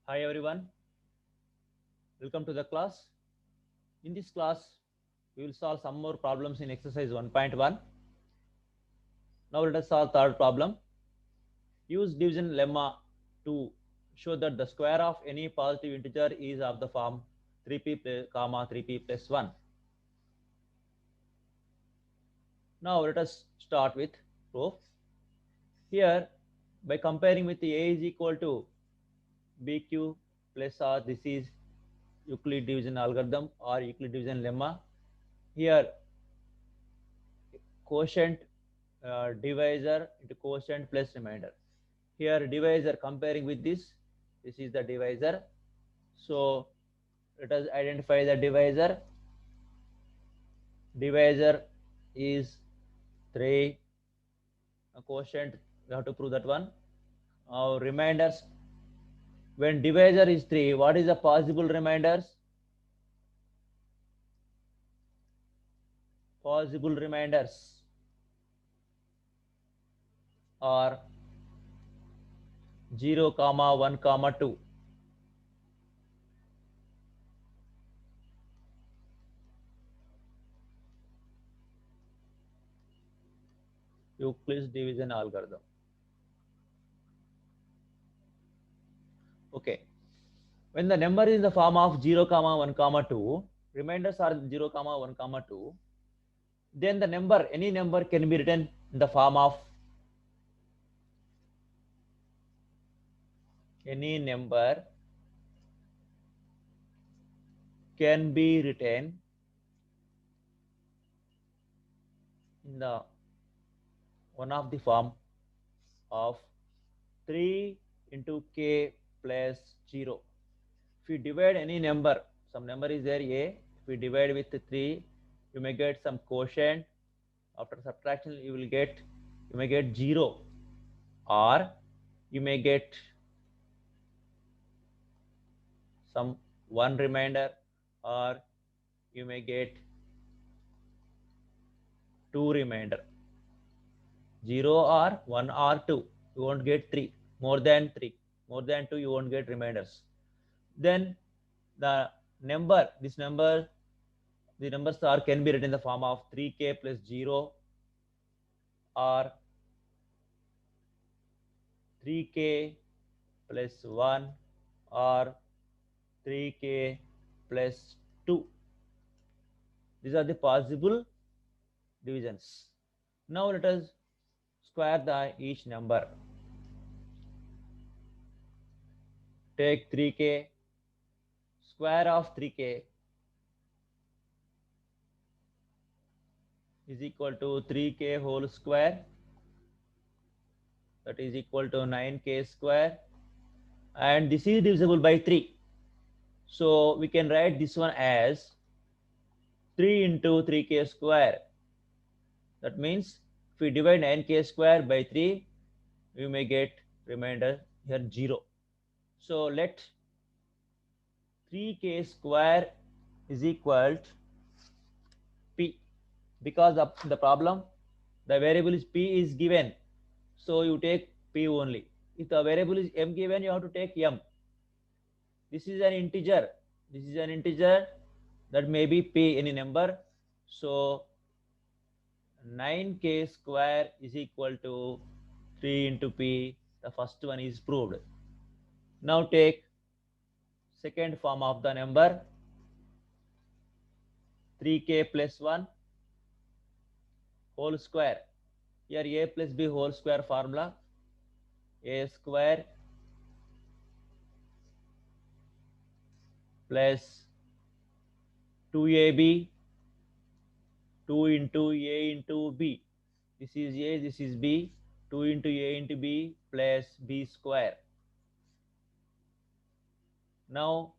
Hi everyone, welcome to the class. In this class, we will solve some more problems in exercise 1.1. Now let us solve third problem. Use division lemma to show that the square of any positive integer is of the form 3p comma 3p plus 1. Now let us start with proof. Here, by comparing with the a is equal to bq plus r, this is Euclid division algorithm or Euclid division lemma. Here quotient divisor into quotient plus remainder. Here divisor comparing with this is the divisor. So let us identify the divisor. Divisor is 3. Quotient, we have to prove that one. Reminders, when divisor is 3, what is the possible reminders? Possible reminders are 0 comma 1 comma 2. Euclid's division algorithm. Okay, when the number is in the form of 0 comma 1 comma 2, reminders are 0 comma 1 comma 2, then the number, any number can be written in the form of any number can be written in the one of the form of 3 into k plus 0. If you divide any number, some number is there a, if we divide with 3, you may get some quotient. After subtraction, you may get 0, or you may get some one remainder, or you may get two remainder, 0 or 1 or 2. You won't get 3. More than 3, more than 2, you won't get reminders. Then the number, the numbers are can be written in the form of 3k plus 0 or 3k plus 1 or 3k plus 2. These are the possible divisions. Now let us square the each number. Take 3k, square of 3k is equal to 3k whole square, that is equal to 9k square, and this is divisible by 3. So we can write this one as 3 into 3k square. That means if we divide 9k square by 3, we may get remainder here 0. So let 3k square is equal to p, because of the problem the variable is p is given, so you take p only. If the variable is m given, you have to take m. This is an integer, that may be p any number. So 9k square is equal to 3 into p. The first one is proved. Now take second form of the number, 3k plus 1 whole square. Here a plus b whole square formula, a square plus 2ab, 2 into a into b. This is a, this is b, 2 into a into b plus b square. Now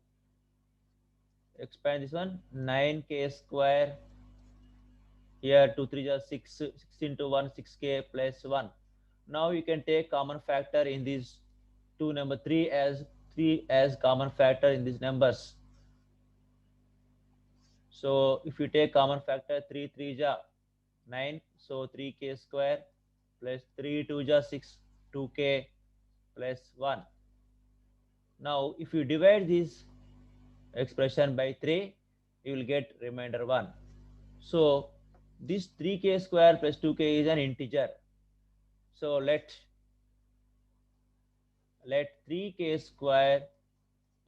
expand this one, 9k square. Here 2 3 are 6, 6 into 1, 6k plus 1. Now you can take common factor in these two number, 3 as common factor in these numbers. So if you take common factor, 3 3 ja 9, so 3k square plus 3 2 ja 6, 2k plus 1. Now if you divide this expression by 3, you will get remainder 1. So this 3k square plus 2k is an integer. So let 3k square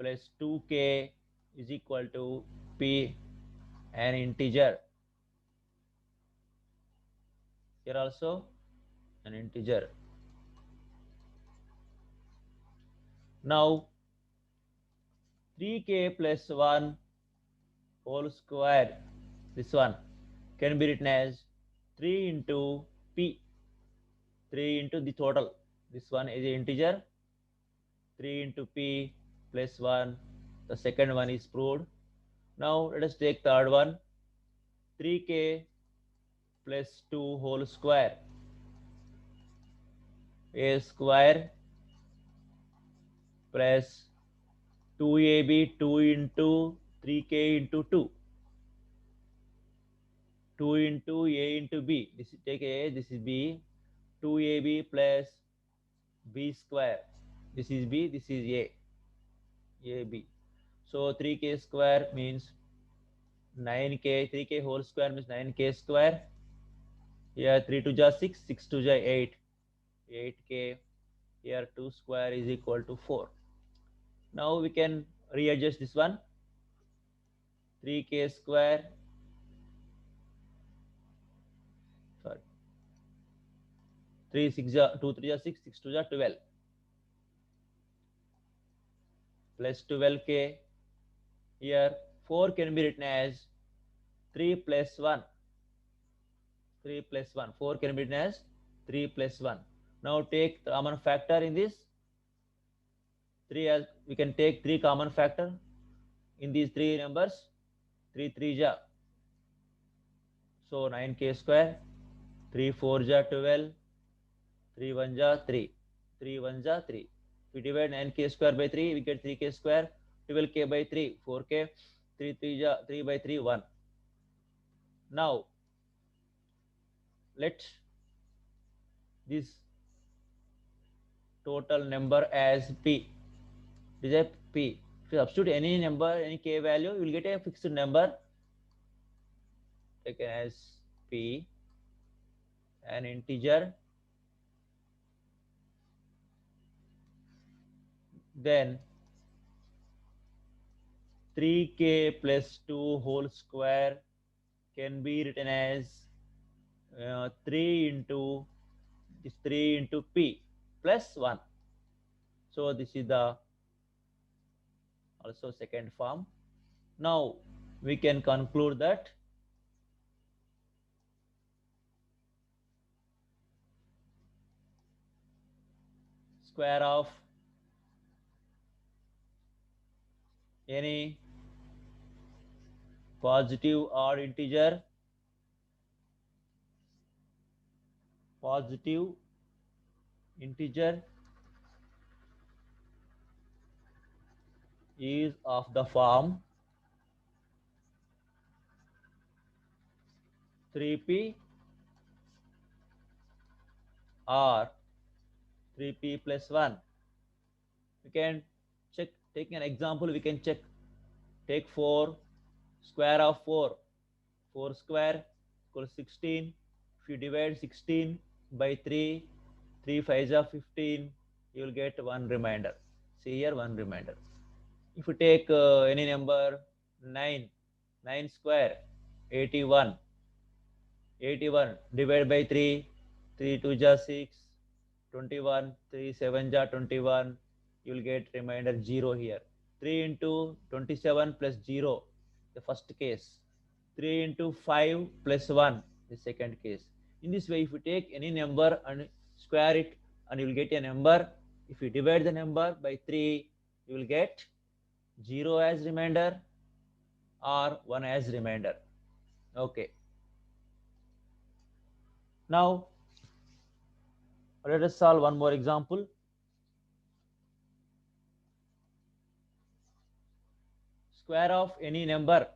plus 2k is equal to p, an integer. Here also an integer. Now 3k plus 1 whole square, this one can be written as 3 into p, 3 into the total. This one is an integer, 3 into p plus 1. The second one is proved. Now let us take third one, 3k plus 2 whole square. A square plus 2ab, 2 into 3k into 2. 2 into a into b. This is take a, this is b. 2ab plus b square. This is b, this is a. ab. So 3k square means 9k. 3k whole square means 9k square. Here 3 to ja 6, 6 to ja 8. 8k. Here 2 square is equal to 4. Now we can readjust this one. 3k square. Sorry. 3 6 ja 2 3 ja 6, 6 2 ja 12. Plus 12k. Here 4 can be written as 3 plus 1. 3 plus 1. 4 can be written as 3 plus 1. Now take the common factor in this. 3 as we can take 3 common factor in these three numbers. 3 3 ja. So 9k square. 3 4 ja 12. 3 1 ja 3. 3 1 ja 3. If we divide 9k square by 3, we get 3k square. 12k by 3, 4k. 3 3 ja 3 by 3, 1. Now let this total number as p. This is p. If you substitute any number, any k value, you will get a fixed number taken as p, an integer. Then 3k plus 2 whole square can be written as 3 into this 3 into p plus 1. So this is the also second form. Now we can conclude that square of any positive odd integer, positive integer is of the form 3p or 3p plus 1. We can check, taking an example, we can check. Take 4, square of 4. 4 square equals 16. If you divide 16 by 3, 3 5s are 15, you will get one remainder. See here, one remainder. If you take any number 9, 9 square, 81. 81 divided by 3, 3 2 ja 6, 21, 3 7 ja 21, you will get remainder 0 here. 3 into 27 plus 0, the first case. 3 into 5 plus 1, the second case. In this way, if you take any number and square it, and you will get a number. If you divide the number by 3, you will get 0 as remainder or 1 as remainder. Okay. Now let us solve one more example. Square of any number.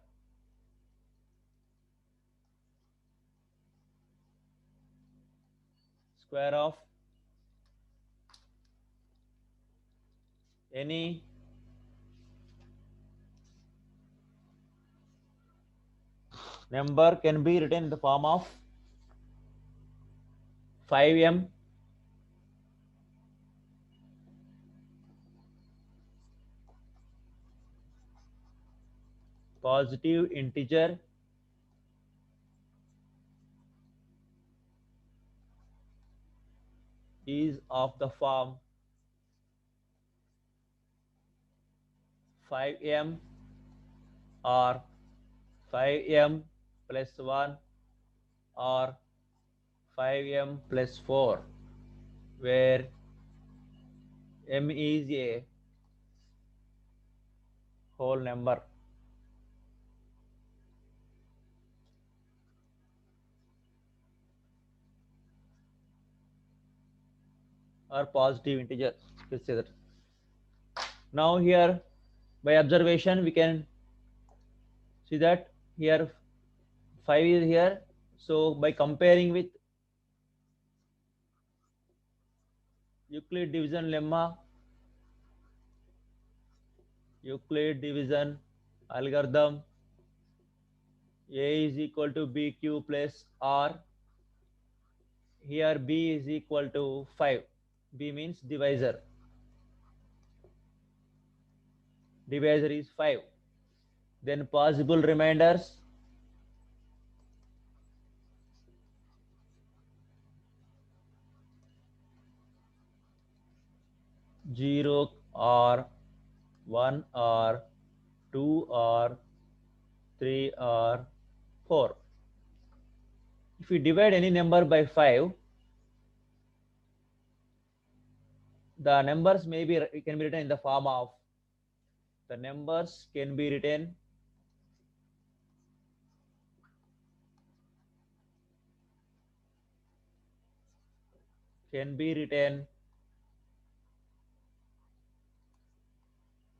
Square of any Number can be written in the form of 5m positive integer is of the form 5m or 5m plus 1 or 5m plus 4, where m is a whole number. Or positive integer. Let's say that. Now here, by observation, we can see that here 5 is here. So by comparing with Euclid division lemma, Euclid division algorithm, A is equal to BQ plus R. Here B is equal to 5. B means divisor. Divisor is 5. Then possible remainders, 0 or 1 or 2 or 3 or 4. If we divide any number by 5, the numbers can be written in the form of, the numbers can be written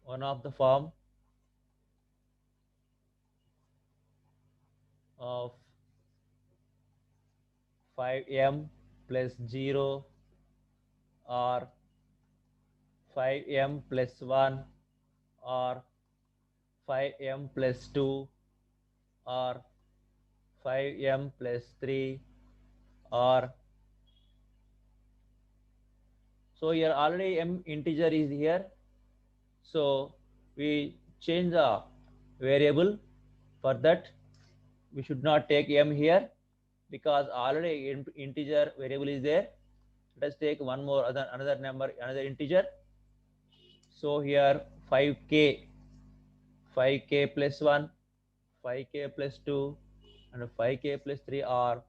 one of the form of 5m plus 0 or 5m plus 1 or 5m plus 2 or 5m plus 3 or, so here already m integer is here, so we change the variable. For that we should not take m here because already integer variable is there. Let us take one more another number, another integer. So here 5k, 5k plus 1, 5k plus 2 and 5k plus 3 or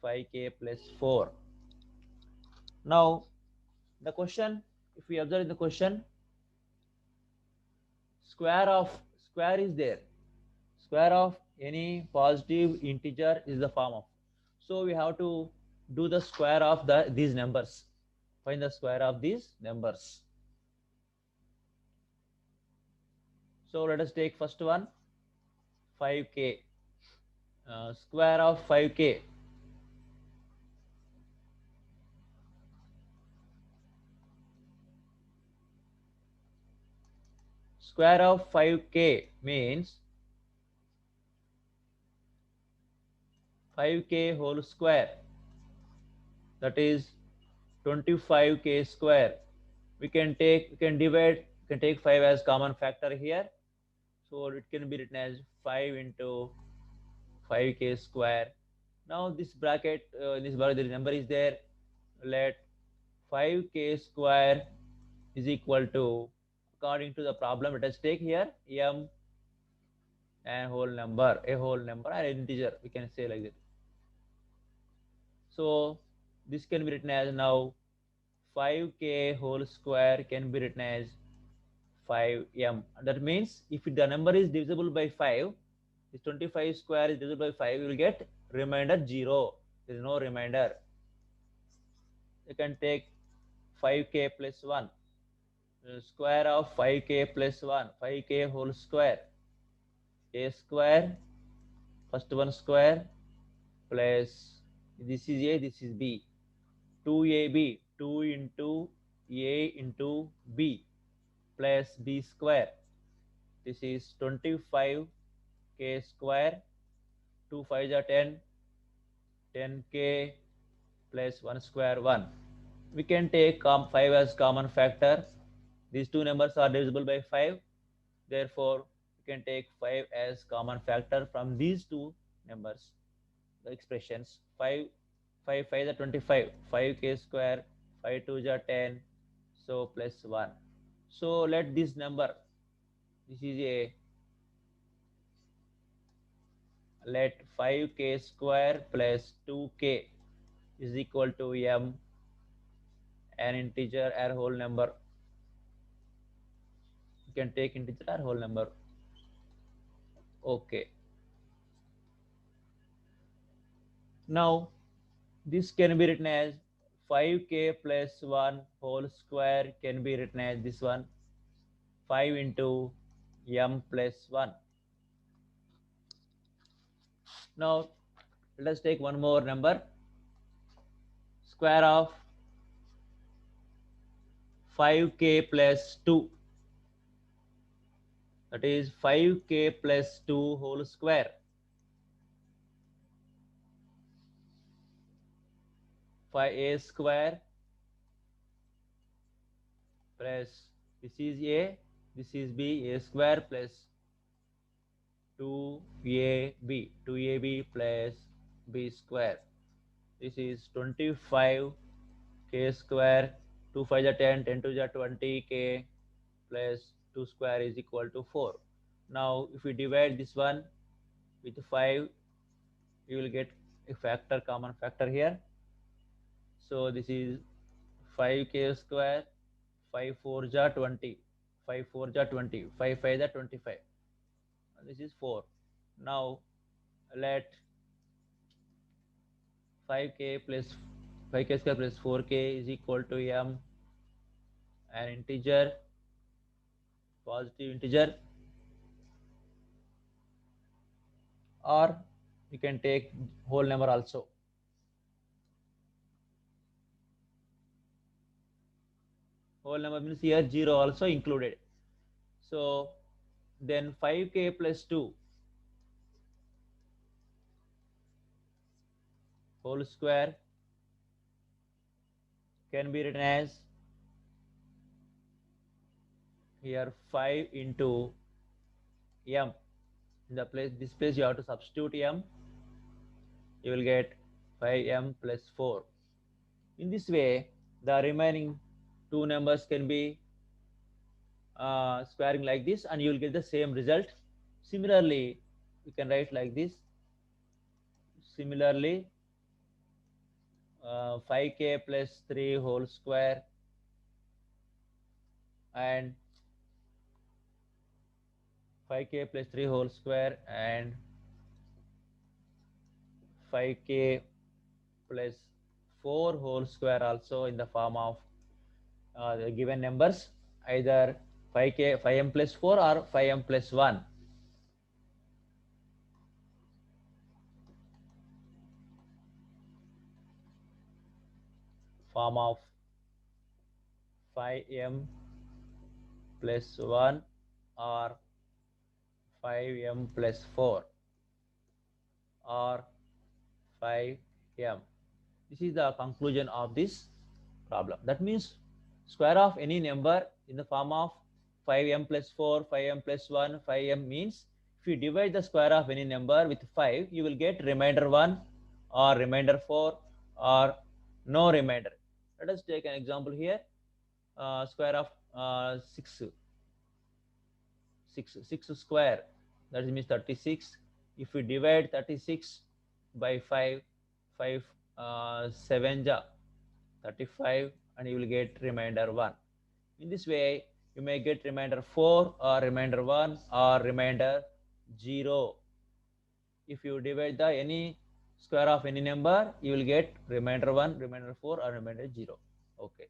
5k plus 4. Now the question, if we observe in the question, square is there. Square of any positive integer is the form of. So we have to do the square of these numbers. Find the square of these numbers. So let us take first one, 5k. Square of 5k. Square of 5k means 5k whole square, that is 25k square. We can divide, we can take 5 as common factor here. So it can be written as 5 into 5k square. Now this bracket, the number is there. Let 5k square is equal to, according to the problem, let us take here m and whole number, a whole number and integer, we can say like that. So this can be written as, now 5k whole square can be written as 5m. That means if the number is divisible by 5, this 25 square is divisible by 5, you will get remainder 0. There is no remainder. You can take 5k plus 1. Square of 5k plus 1, 5k whole square. A square, first one square, plus this is a, this is b. 2ab, 2 into a into b, plus b square. This is 25k square 2 5 are 10, 10k plus 1 square 1. We can take 5 as common factor. These two numbers are divisible by 5. Therefore, we can take 5 as common factor from these two numbers. The expressions 5, 5, 5 is 25, 5k square, 5 2 is 10, so plus 1. So let this number, this is a, let 5k square plus 2k is equal to m, an integer or whole number. You can take integer or whole number. Okay. Now this can be written as 5k plus 1 whole square can be written as this one, 5 into m plus 1. Now let us take one more number. Square of 5k plus 2, that is 5k plus 2 whole square. 5a square plus, this is a, this is b, a square plus 2ab, 2ab plus b square. This is 25k square, 2 5 is 10, 10 2 is 20k plus 2 square is equal to 4. Now if we divide this one with 5, you will get a factor, common factor here. So this is 5k square, 5 4 is 20, 5 4 is 20, 5 5 is 25. This is 4. Now let 5k plus 5k square plus 4k is equal to m, an integer, positive integer, or you can take whole number also. Whole number means here 0 also included. So then 5k plus 2 whole square can be written as here 5 into m. In the place, this place you have to substitute m. You will get 5m plus 4. In this way, the remaining two numbers can be squaring like this, and you will get the same result. Similarly, you can write like this. Similarly, 5k plus 3 whole square and 5k plus 3 whole square and 5k plus 4 whole square also in the form of the given numbers, either 5k 5m plus 4 or 5m plus 1. Form of 5m plus 1 or 5m plus 4 or 5m. This is the conclusion of this problem. That means square of any number in the form of 5m plus 4, 5m plus 1, 5m means if you divide the square of any number with 5, you will get remainder 1 or remainder 4 or no remainder. Let us take an example here. Square of 6 square, that means 36. If we divide 36 by 5, 5 7 ja 35, and you will get remainder 1. In this way, you may get remainder 4 or remainder 1 or remainder 0. If you divide the any square of any number, you will get remainder 1, remainder 4 or remainder 0. Okay.